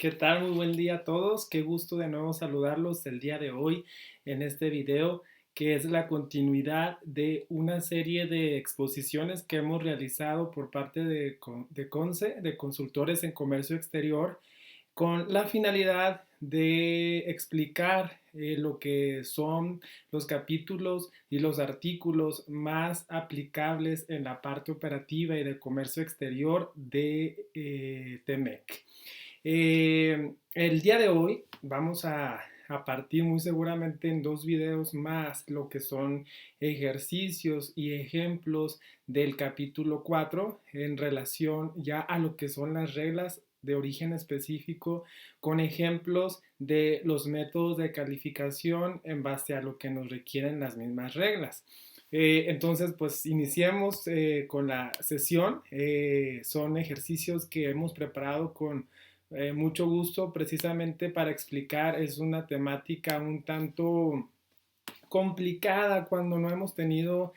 ¿Qué tal? Muy buen día a todos. Qué gusto de nuevo saludarlos el día de hoy en este video que es la continuidad de una serie de exposiciones que hemos realizado por parte de CONCE, de Consultores en Comercio Exterior, con la finalidad de explicar lo que son los capítulos y los artículos más aplicables en la parte operativa y de comercio exterior de TEMEC. El día de hoy vamos a partir muy seguramente en dos videos más lo que son ejercicios y ejemplos del capítulo 4 en relación ya a lo que son las reglas de origen específico con ejemplos de los métodos de calificación en base a lo que nos requieren las mismas reglas. Entonces, pues iniciemos con la sesión. Son ejercicios que hemos preparado con mucho gusto precisamente para explicar. Es una temática un tanto complicada cuando no hemos tenido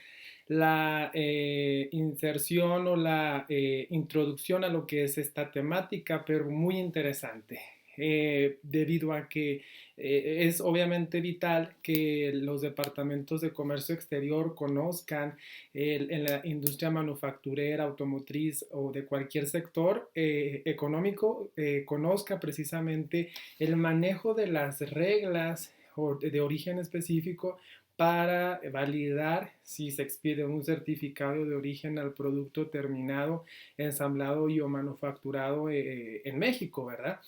la inserción o la introducción a lo que es esta temática, pero muy interesante. Debido a que es obviamente vital que los departamentos de comercio exterior conozcan en la industria manufacturera, automotriz o de cualquier sector económico, conozca precisamente el manejo de las reglas de origen específico para validar si se expide un certificado de origen al producto terminado, ensamblado y o manufacturado en México, ¿verdad?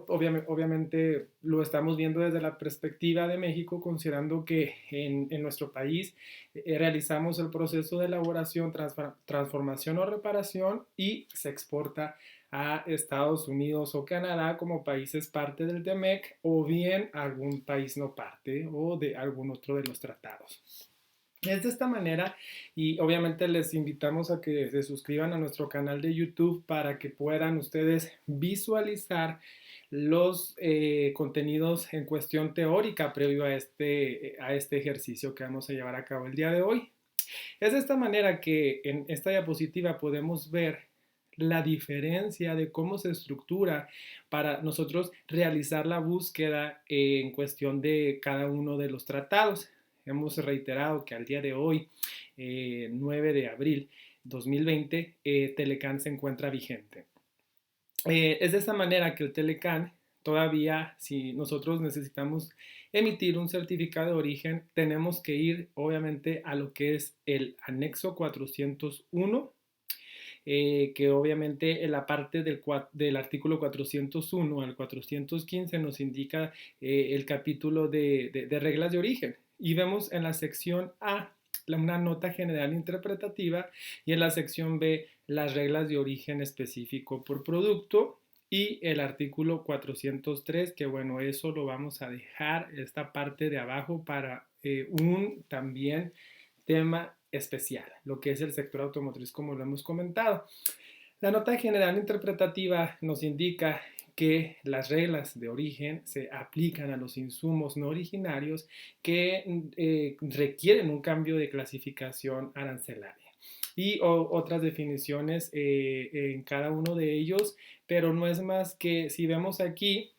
Obviamente lo estamos viendo desde la perspectiva de México, considerando que en nuestro país realizamos el proceso de elaboración, transformación o reparación y se exporta a Estados Unidos o Canadá como países parte del TEMEC o bien algún país no parte o de algún otro de los tratados. Es de esta manera y obviamente les invitamos a que se suscriban a nuestro canal de YouTube para que puedan ustedes visualizar los contenidos en cuestión teórica previo a este ejercicio que vamos a llevar a cabo el día de hoy. Es de esta manera que en esta diapositiva podemos ver la diferencia de cómo se estructura para nosotros realizar la búsqueda en cuestión de cada uno de los tratados. Hemos reiterado que al día de hoy, 9 de abril 2020, Telecan se encuentra vigente. Es de esta manera que el Telecan todavía, si nosotros necesitamos emitir un certificado de origen, tenemos que ir obviamente a lo que es el anexo 401, que obviamente en la parte del artículo 401 al 415 nos indica el capítulo de reglas de origen. Y vemos en la sección A una nota general interpretativa y en la sección B las reglas de origen específico por producto y el artículo 403, que bueno, eso lo vamos a dejar esta parte de abajo para un también tema especial, lo que es el sector automotriz como lo hemos comentado. La nota general interpretativa nos indica que las reglas de origen se aplican a los insumos no originarios que requieren un cambio de clasificación arancelaria y otras definiciones en cada uno de ellos, pero no es más que si vemos aquí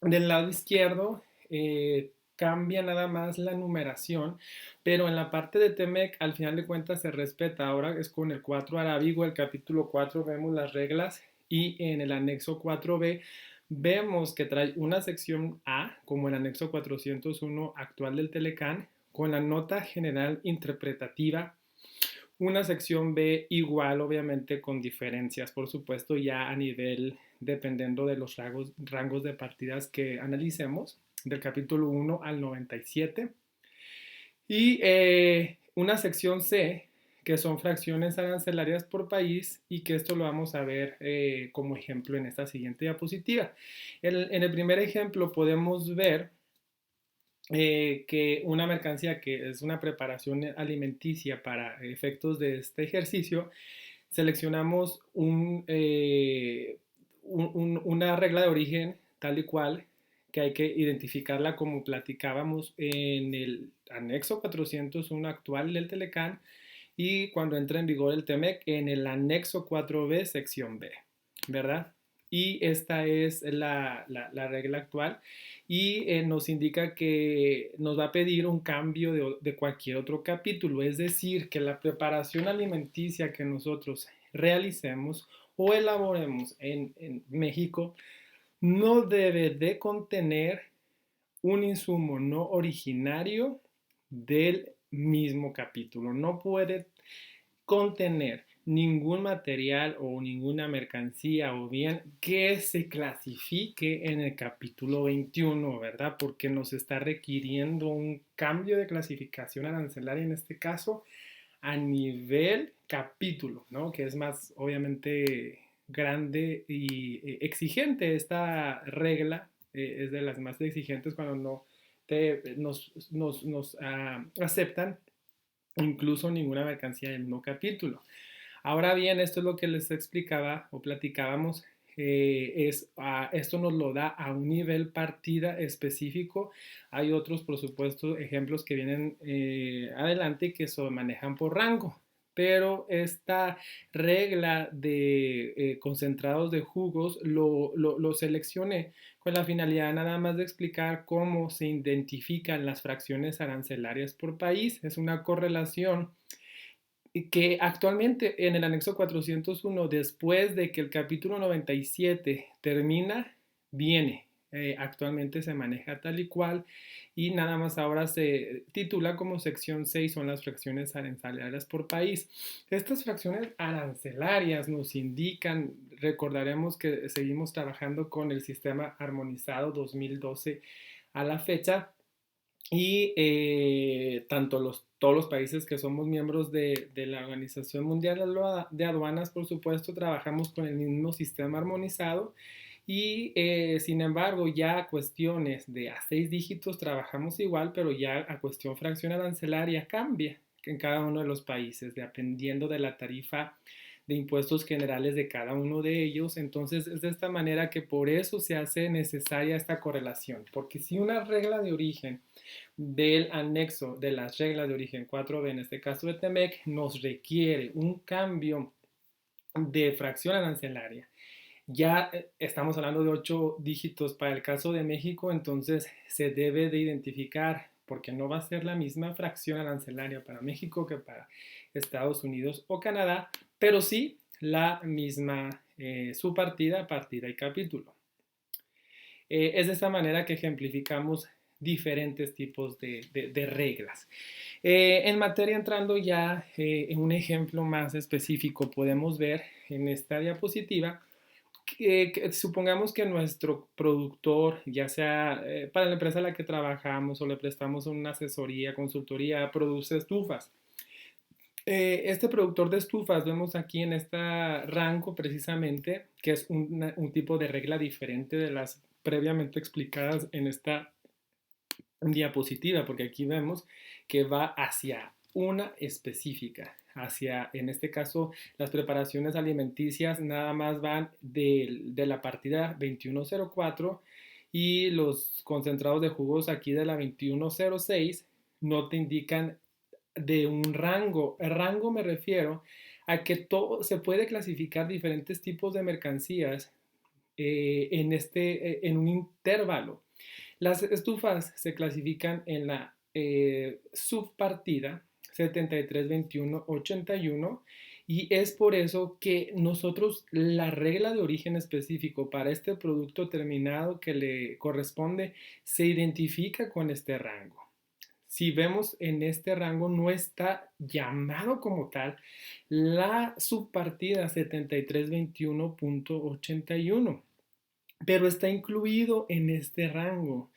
del lado izquierdo cambia nada más la numeración, pero en la parte de TEMEC al final de cuentas se respeta. Ahora es con el 4 arábigo, el capítulo 4 vemos las reglas y en el anexo 4B vemos que trae una sección A como el anexo 401 actual del Telecan con la nota general interpretativa, una sección B igual, obviamente con diferencias, por supuesto, ya a nivel, dependiendo de los rangos de partidas que analicemos, del capítulo 1 al 97. Y una sección C, que son fracciones arancelarias por país, y que esto lo vamos a ver como ejemplo en esta siguiente diapositiva. En el primer ejemplo podemos ver que una mercancía que es una preparación alimenticia para efectos de este ejercicio, seleccionamos una regla de origen tal y cual que hay que identificarla como platicábamos en el anexo 401 actual del Telecan y cuando entra en vigor el TEMEC en el anexo 4B sección B, ¿verdad? y esta es la regla actual y nos indica que nos va a pedir un cambio de cualquier otro capítulo, es decir, que la preparación alimenticia que nosotros realicemos o elaboremos en México no debe de contener un insumo no originario del mismo capítulo. No puede contener ningún material o ninguna mercancía o bien que se clasifique en el capítulo 21, ¿verdad? Porque nos está requiriendo un cambio de clasificación arancelaria en este caso a nivel capítulo, ¿no? Que es más, obviamente, grande y exigente. Esta regla es de las más exigentes cuando no nos aceptan incluso ninguna mercancía del no capítulo. Ahora bien, esto es lo que les explicaba o platicábamos. Esto nos lo da a un nivel partida específico. Hay otros, por supuesto, ejemplos que vienen adelante que se manejan por rango. Pero esta regla de concentrados de jugos lo seleccioné con la finalidad nada más de explicar cómo se identifican las fracciones arancelarias por país. Es una correlación que actualmente en el anexo 401, después de que el capítulo 97 termina, viene. Actualmente se maneja tal y cual y nada más ahora se titula como sección 6, son las fracciones arancelarias por país. Estas fracciones arancelarias nos indican, recordaremos que seguimos trabajando con el sistema armonizado 2012 a la fecha, y todos los países que somos miembros de la Organización Mundial de Aduanas, por supuesto, trabajamos con el mismo sistema armonizado y sin embargo ya a cuestiones de a 6 dígitos trabajamos igual, pero ya a cuestión fracción arancelaria cambia en cada uno de los países, dependiendo de la tarifa de impuestos generales de cada uno de ellos. Entonces es de esta manera que por eso se hace necesaria esta correlación, porque si una regla de origen del anexo de las reglas de origen 4B, en este caso de TEMEC, nos requiere un cambio de fracción arancelaria. Ya estamos hablando de 8 dígitos para el caso de México, entonces se debe de identificar, porque no va a ser la misma fracción arancelaria para México que para Estados Unidos o Canadá, pero sí la misma subpartida, partida y capítulo. Es de esta manera que ejemplificamos diferentes tipos de reglas. En materia, entrando ya en un ejemplo más específico, podemos ver en esta diapositiva que supongamos que nuestro productor, ya sea para la empresa a la que trabajamos o le prestamos una asesoría, consultoría, produce estufas. Este productor de estufas, vemos aquí en este rango precisamente, que es un tipo de regla diferente de las previamente explicadas en esta diapositiva, porque aquí vemos que va hacia una específica, hacia, en este caso, las preparaciones alimenticias nada más van de la partida 2104 y los concentrados de jugos aquí de la 2106 no te indican de un rango. El rango me refiero a que todo se puede clasificar diferentes tipos de mercancías en un intervalo. Las estufas se clasifican en la subpartida 732181 y es por eso que nosotros la regla de origen específico para este producto terminado que le corresponde se identifica con este rango. Si vemos en este rango no está llamado como tal la subpartida 7321.81, pero está incluido en este rango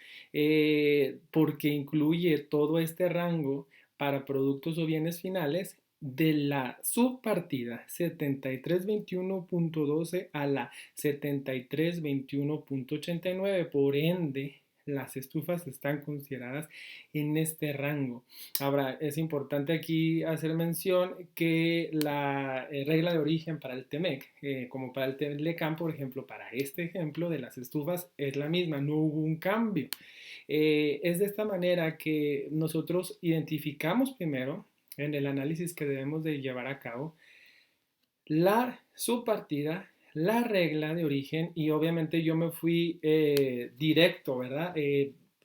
porque incluye todo este rango para productos o bienes finales de la subpartida 7321.12 a la 7321.89. Por ende, las estufas están consideradas en este rango. Ahora, es importante aquí hacer mención que la regla de origen para el TEMEC, como para el TELECAM, por ejemplo, para este ejemplo de las estufas, es la misma, no hubo un cambio. Es de esta manera que nosotros identificamos primero, en el análisis que debemos de llevar a cabo, la subpartida la regla de origen y obviamente yo me fui directo, ¿verdad?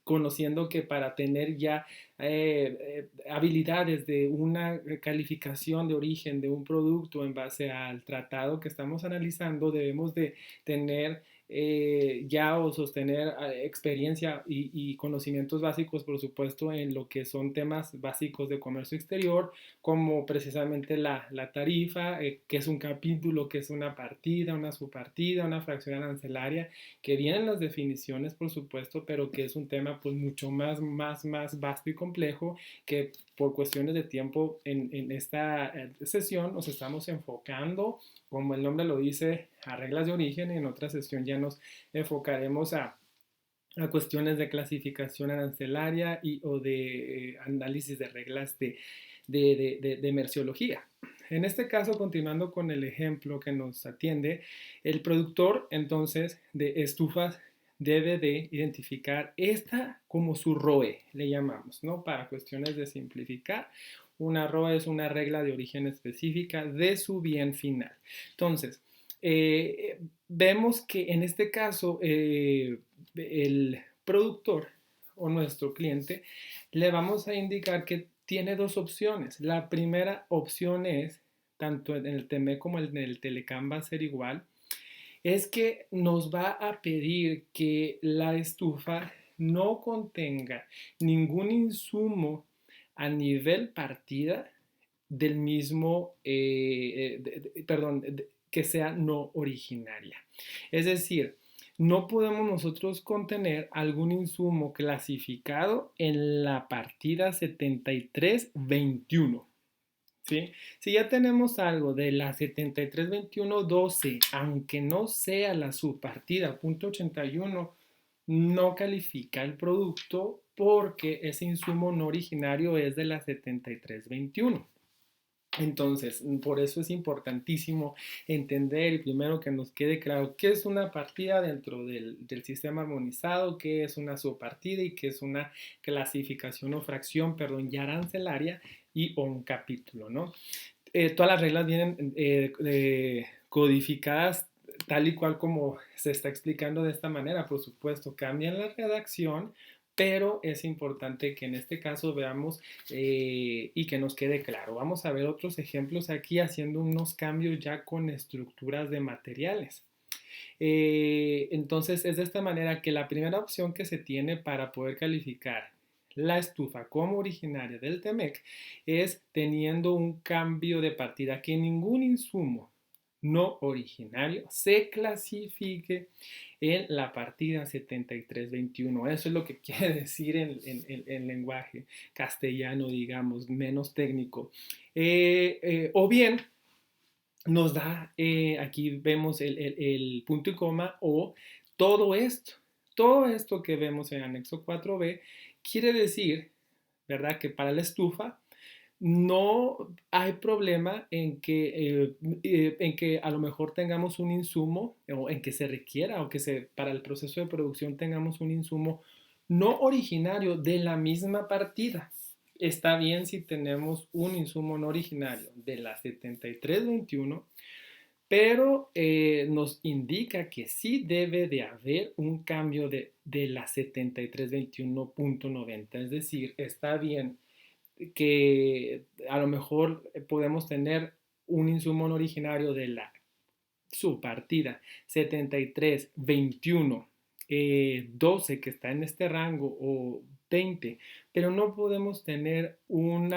Conociendo que para tener ya habilidades de una calificación de origen de un producto en base al tratado que estamos analizando, debemos de tener ya o sostener experiencia y conocimientos básicos, por supuesto, en lo que son temas básicos de comercio exterior, como precisamente la tarifa, que es un capítulo, que es una partida, una subpartida, una fracción arancelaria, que vienen las definiciones, por supuesto, pero que es un tema pues mucho más vasto y complejo que por cuestiones de tiempo en esta sesión nos estamos enfocando, como el nombre lo dice, a reglas de origen. En otra sesión ya nos enfocaremos a cuestiones de clasificación arancelaria o de análisis de reglas de merciología. En este caso, continuando con el ejemplo que nos atiende, el productor entonces de estufas debe de identificar esta como su ROE, le llamamos, ¿no? Para cuestiones de simplificar, una ROE es una regla de origen específica de su bien final. Entonces, vemos que en este caso el productor o nuestro cliente le vamos a indicar que tiene dos opciones. La primera opción es, tanto en el TME como en el Telecam va a ser igual, es que nos va a pedir que la estufa no contenga ningún insumo a nivel partida del mismo, perdón, que sea no originaria. Es decir, no podemos nosotros contener algún insumo clasificado en la partida 7321. ¿Sí? Si ya tenemos algo de la 732112, aunque no sea la subpartida .81, no califica el producto porque ese insumo no originario es de la 7321. Entonces, por eso es importantísimo entender y primero que nos quede claro qué es una partida dentro del sistema armonizado, qué es una subpartida y qué es una clasificación o fracción, perdón, ya arancelaria y o un capítulo, ¿no? Todas las reglas vienen codificadas tal y cual como se está explicando de esta manera. Por supuesto, cambian la redacción, pero es importante que en este caso veamos y que nos quede claro. Vamos a ver otros ejemplos aquí haciendo unos cambios ya con estructuras de materiales. Entonces es de esta manera que la primera opción que se tiene para poder calificar la estufa como originaria del TEMEC es teniendo un cambio de partida, que ningún insumo no originario se clasifique en la partida 7321. Eso es lo que quiere decir en lenguaje castellano, digamos, menos técnico. O bien nos da, aquí vemos el punto y coma o todo esto que vemos en anexo 4b quiere decir, ¿verdad? Que para la estufa no hay problema en que a lo mejor tengamos un insumo o en que se requiera o que para el proceso de producción tengamos un insumo no originario de la misma partida. Está bien si tenemos un insumo no originario de la 7321, pero nos indica que sí debe de haber un cambio de la 7321.90. Es decir, está bien que a lo mejor podemos tener un insumo no originario de la subpartida 7321 12 que está en este rango o 20, pero no podemos tener un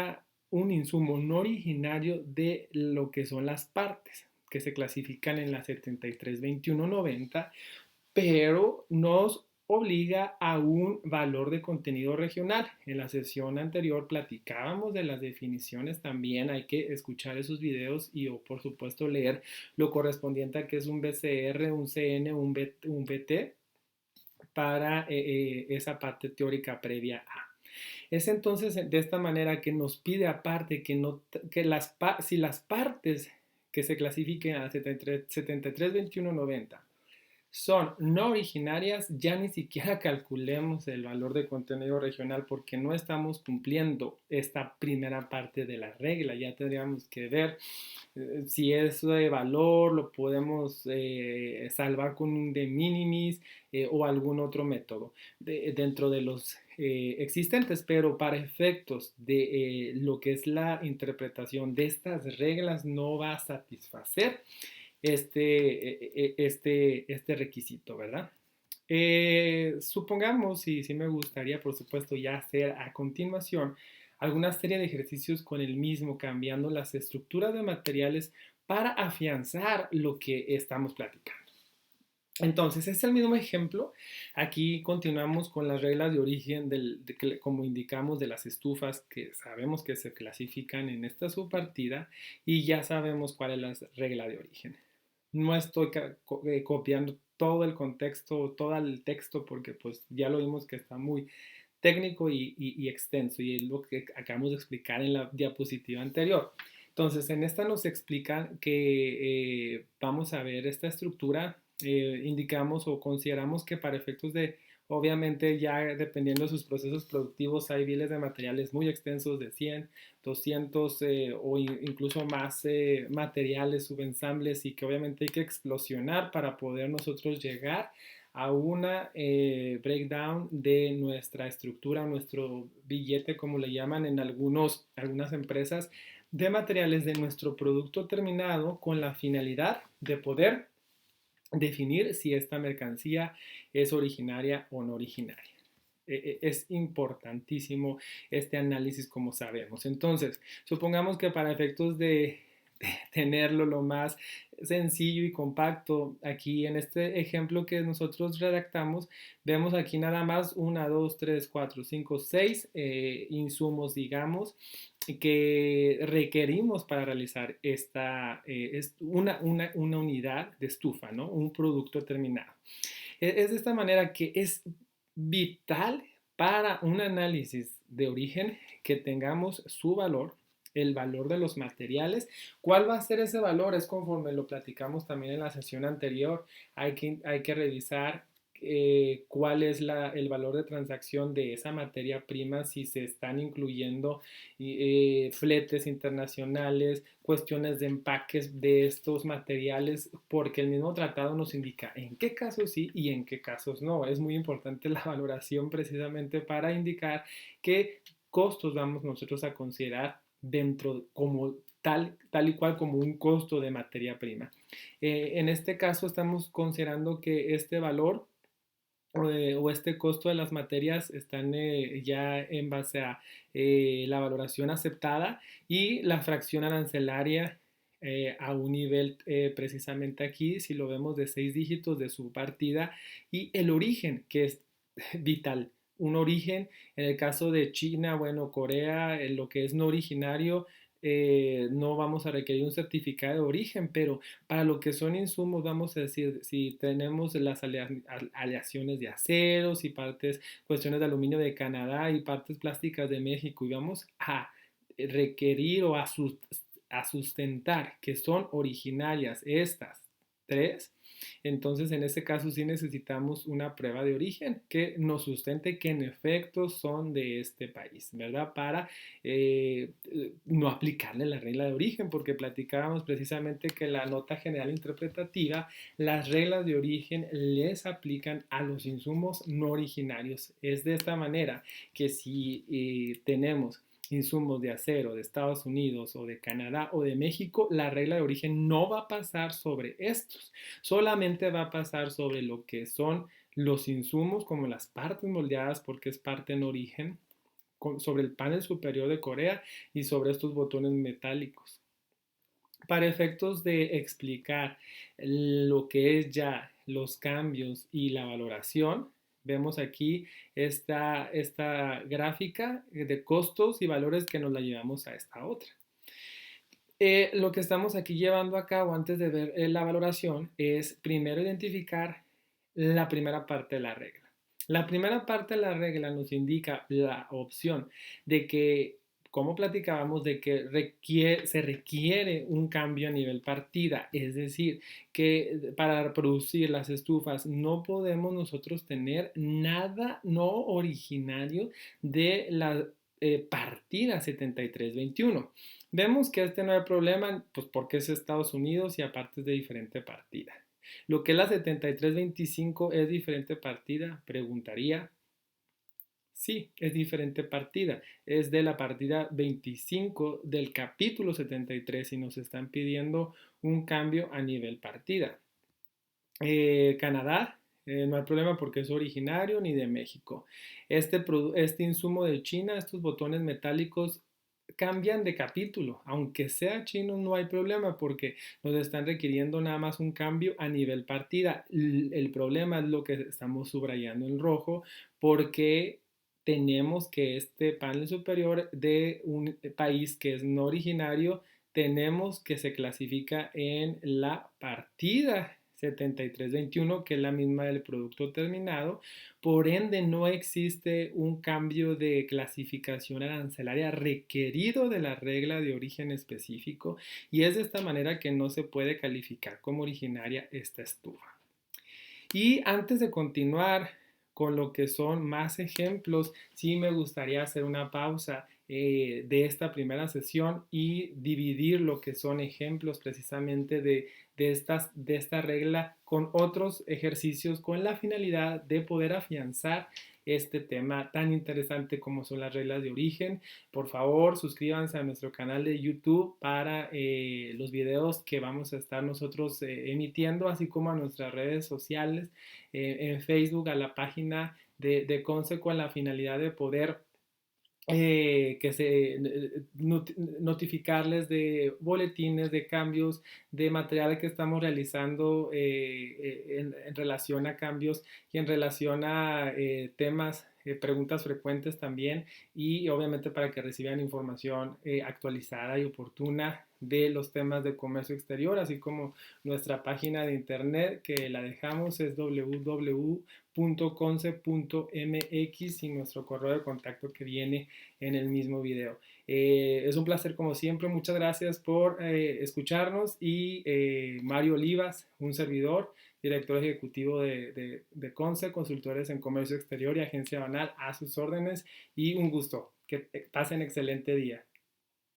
insumo no originario de lo que son las partes que se clasifican en la 732190, pero nos obliga a un valor de contenido regional. En la sesión anterior platicábamos de las definiciones, también hay que escuchar esos videos y o por supuesto leer lo correspondiente a que es un BCR, un CN, un BT para esa parte teórica previa a. Es entonces de esta manera que nos pide aparte que, no, que si las partes que se clasifiquen a 73, 73 21, 90 son no originarias, ya ni siquiera calculemos el valor de contenido regional porque no estamos cumpliendo esta primera parte de la regla. Ya tendríamos que ver si es de valor, lo podemos salvar con un de minimis o algún otro método dentro de los existentes, pero para efectos de lo que es la interpretación de estas reglas no va a satisfacer este requisito, ¿verdad? Supongamos, y sí me gustaría, por supuesto, ya hacer a continuación alguna serie de ejercicios con el mismo, cambiando las estructuras de materiales para afianzar lo que estamos platicando. Entonces, es el mismo ejemplo. Aquí continuamos con las reglas de origen, como indicamos, de las estufas que sabemos que se clasifican en esta subpartida y ya sabemos cuál es la regla de origen. No estoy copiando todo el contexto, todo el texto, porque pues ya lo vimos que está muy técnico y extenso y es lo que acabamos de explicar en la diapositiva anterior. Entonces, en esta nos explican que vamos a ver esta estructura, indicamos o consideramos que para efectos de, obviamente ya dependiendo de sus procesos productivos, hay biles de materiales muy extensos de 100, 200 o incluso más materiales, subensambles y que obviamente hay que explosionar para poder nosotros llegar a una breakdown de nuestra estructura, nuestro billete, como le llaman en algunas empresas, de materiales de nuestro producto terminado con la finalidad de poder definir si esta mercancía es originaria o no originaria. Es importantísimo este análisis como sabemos. Entonces, supongamos que para efectos de tenerlo lo más sencillo y compacto, aquí en este ejemplo que nosotros redactamos, vemos aquí nada más 1, 2, 3, 4, 5, 6 insumos, digamos, que requerimos para realizar una unidad de estufa, ¿no? Un producto terminado. Es de esta manera que es vital para un análisis de origen que tengamos su valor, el valor de los materiales. ¿Cuál va a ser ese valor? Es conforme lo platicamos también en la sesión anterior. Hay que revisar cuál es el valor de transacción de esa materia prima, si se están incluyendo fletes internacionales, cuestiones de empaques de estos materiales, porque el mismo tratado nos indica en qué casos sí y en qué casos no. Es muy importante la valoración precisamente para indicar qué costos vamos nosotros a considerar dentro como tal y cual como un costo de materia prima. En este caso estamos considerando que este valor o este costo de las materias están ya en base a la valoración aceptada y la fracción arancelaria a un nivel precisamente aquí, si lo vemos de 6 dígitos de su partida y el origen que es vital. Un origen, en el caso de China, bueno, Corea, lo que es no originario, no vamos a requerir un certificado de origen, pero para lo que son insumos, vamos a decir, si tenemos las aleaciones de aceros y partes, cuestiones de aluminio de Canadá y partes plásticas de México, y vamos a requerir o a sustentar que son originarias estas tres, entonces en ese caso sí necesitamos una prueba de origen que nos sustente que en efecto son de este país, ¿verdad? Para no aplicarle la regla de origen, porque platicábamos precisamente que la nota general interpretativa, las reglas de origen les aplican a los insumos no originarios. Es de esta manera que si tenemos insumos de acero de Estados Unidos o de Canadá o de México, la regla de origen no va a pasar sobre estos, solamente va a pasar sobre lo que son los insumos como las partes moldeadas porque es parte en origen, sobre el panel superior de Corea y sobre estos botones metálicos. Para efectos de explicar lo que es ya los cambios y la valoración, vemos aquí esta gráfica de costos y valores que nos la llevamos a esta otra. Lo que estamos aquí llevando a cabo antes de ver la valoración es primero identificar la primera parte de la regla. La primera parte de la regla nos indica la opción de que como platicábamos, de que se requiere un cambio a nivel partida, es decir, que para producir las estufas no podemos nosotros tener nada no originario de la partida 7321. Vemos que este no hay problema, pues porque es Estados Unidos y aparte es de diferente partida. Lo que es la 7325 es diferente partida, preguntaría. Sí, es diferente partida. Es de la partida 25 del capítulo 73 y nos están pidiendo un cambio a nivel partida. Canadá, no hay problema porque es originario ni de México. Este insumo de China, estos botones metálicos cambian de capítulo. Aunque sea chino, no hay problema porque nos están requiriendo nada más un cambio a nivel partida. El problema es lo que estamos subrayando en rojo porque tenemos que este panel superior de un país que es no originario, tenemos que se clasifica en la partida 7321, que es la misma del producto terminado. Por ende, no existe un cambio de clasificación arancelaria requerido de la regla de origen específico y es de esta manera que no se puede calificar como originaria esta estufa. Y antes de continuar con lo que son más ejemplos, sí me gustaría hacer una pausa de esta primera sesión y dividir lo que son ejemplos precisamente de esta regla con otros ejercicios con la finalidad de poder afianzar este tema tan interesante como son las reglas de origen. Por favor, suscríbanse a nuestro canal de YouTube para los videos que vamos a estar nosotros emitiendo, así como a nuestras redes sociales, en Facebook, a la página de Conce, con la finalidad de poder notificarles de boletines, de cambios, de material que estamos realizando en relación a cambios y en relación a temas, preguntas frecuentes también, y obviamente para que reciban información actualizada y oportuna de los temas de comercio exterior, así como nuestra página de internet, que la dejamos, es www.conce.mx, y nuestro correo de contacto que viene en el mismo video. Es un placer como siempre, muchas gracias por escucharnos, y Mario Olivas, un servidor, director ejecutivo de Conce, consultores en comercio exterior y agencia banal, a sus órdenes, y un gusto. Que pasen excelente día.